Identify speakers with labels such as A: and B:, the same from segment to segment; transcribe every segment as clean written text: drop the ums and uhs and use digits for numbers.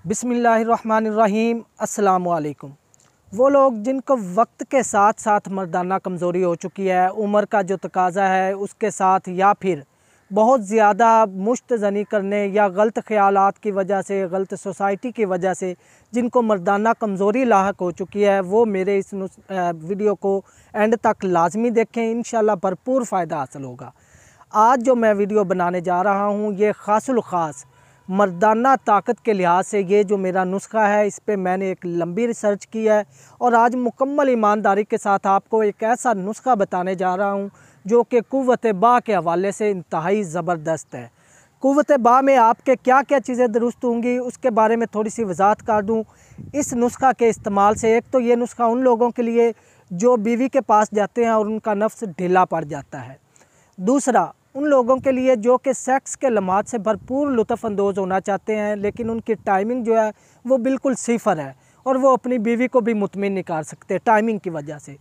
A: बिस्मिल्लाहिर्रहमानिर्रहीम। अस्सलामु अलैकुम। वो लोग जिनको वक्त के साथ साथ मर्दाना कमज़ोरी हो चुकी है, उम्र का जो तकाज़ा है उसके साथ, या फिर बहुत ज़्यादा मुश्तज़नी करने या गलत ख़यालात की वजह से, गलत सोसाइटी की वजह से जिनको मर्दाना कमज़ोरी लाहक हो चुकी है, वो मेरे इस वीडियो को एंड तक लाजमी देखें। इंशाल्लाह भरपूर फ़ायदा हासिल होगा। आज जो मैं वीडियो बनाने जा रहा हूँ ये ख़ासुल ख़ास मर्दाना ताकत के लिहाज से, ये जो मेरा नुस्खा है इस पे मैंने एक लंबी रिसर्च की है और आज मुकम्मल ईमानदारी के साथ आपको एक ऐसा नुस्खा बताने जा रहा हूँ जो कि कुव्वत बा के हवाले से इंतहाई ज़बरदस्त है। कुव्वत बा में आपके क्या क्या चीज़ें दुरुस्त होंगी उसके बारे में थोड़ी सी वजाहत कर दूँ। इस नुस्खा के इस्तेमाल से, एक तो ये नुस्खा उन लोगों के लिए जो बीवी के पास जाते हैं और उनका नफ्स ढीला पड़ जाता है। दूसरा, उन लोगों के लिए जो कि सेक्स के लम्हात से भरपूर लुत्फ़अंदोज़ होना चाहते हैं लेकिन उनकी टाइमिंग जो है वो बिल्कुल सिफर है और वो अपनी बीवी को भी मुतमिन नहीं कर सकते टाइमिंग की वजह से।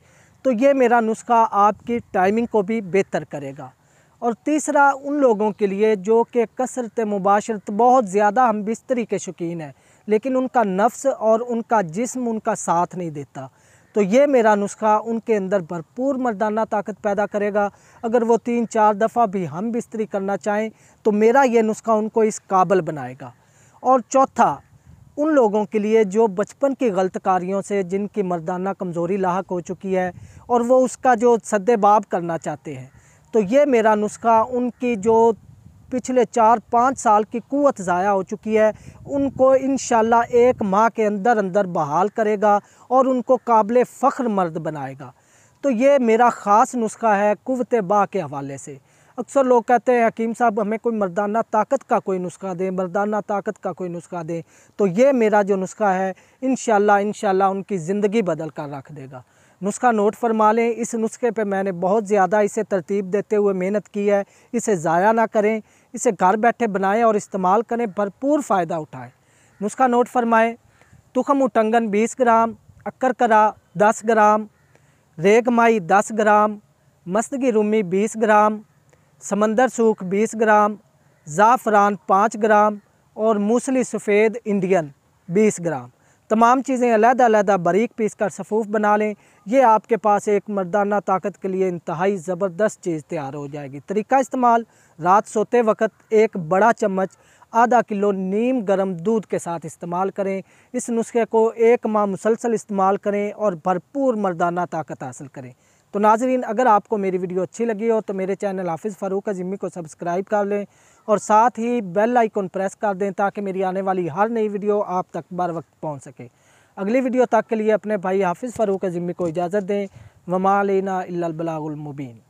A: तो ये मेरा नुस्खा आपकी टाइमिंग को भी बेहतर करेगा। और तीसरा, उन लोगों के लिए जो कि कसरत मुबाशरत बहुत ज़्यादा हम बिस्तरी के शौकीन हैं लेकिन उनका नफ्स और उनका जिस्म उनका साथ नहीं देता, तो ये मेरा नुस्खा उनके अंदर भरपूर मर्दाना ताकत पैदा करेगा। अगर वो 3-4 दफ़ा भी हम बिस्तरी करना चाहें तो मेरा ये नुस्खा उनको इस काबिल बनाएगा। और चौथा, उन लोगों के लिए जो बचपन की गलतकारियों से जिनकी मर्दाना कमज़ोरी लाहक हो चुकी है और वो उसका जो सद्देबाब करना चाहते हैं, तो ये मेरा नुस्खा उनकी जो पिछले 4-5 साल की कुव्वत ज़ाया हो चुकी है उनको इंशाल्लाह 1 माह के अंदर अंदर बहाल करेगा और उनको काबिल फ़ख्र मर्द बनाएगा। तो ये मेरा ख़ास नुस्खा है कुव्वत बा के हवाले से। अक्सर लोग कहते हैं हकीम साहब हमें कोई मर्दाना ताकत का कोई नुस्खा दें, मर्दाना ताकत का कोई नुस्खा दें। तो ये मेरा जो नुस्खा है इंशाल्लाह उनकी ज़िंदगी बदल कर रख देगा। नुस्खा नोट फरमा लें। इस नुस्खे पे मैंने बहुत ज़्यादा इसे तरतीब देते हुए मेहनत की है। इसे ज़ाया ना करें, इसे घर बैठे बनाएं और इस्तेमाल करें, भरपूर फ़ायदा उठाएं। नुस्खा नोट फरमाएं। तुखम उटंगन 20 ग्राम, अक्करकरा 10 ग्राम, रेगमाई 10 ग्राम, मस्तगी रूमी 20 ग्राम, समंदर सूख 20 ग्राम, ज़ाफ़रान 5 ग्राम और मूसली सफ़ेद इंडियन 20 ग्राम। तमाम चीज़ें अलग-अलग बारीक पीस कर सफ़ूफ़ बना लें। ये आपके पास एक मर्दाना ताकत के लिए इंतहाई ज़बरदस्त चीज़ तैयार हो जाएगी। तरीका इस्तेमाल, रात सोते वक्त 1 बड़ा चम्मच आधा किलो नीम गर्म दूध के साथ इस्तेमाल करें। इस नुस्खे को 1 माह मुसलसल इस्तेमाल करें और भरपूर मर्दाना ताकत हासिल करें। तो नाज़रीन, अगर आपको मेरी वीडियो अच्छी लगी हो तो मेरे चैनल हाफिज़ फ़ारूक अज़ीमी को सब्सक्राइब कर लें और साथ ही बेल आइकन प्रेस कर दें ताकि मेरी आने वाली हर नई वीडियो आप तक बर वक्त पहुँच सके। अगली वीडियो तक के लिए अपने भाई हाफिज़ फ़ारूक अज़ीमी को इजाज़त दें। वमा अलैना इल्लल बलागुल मुबीन।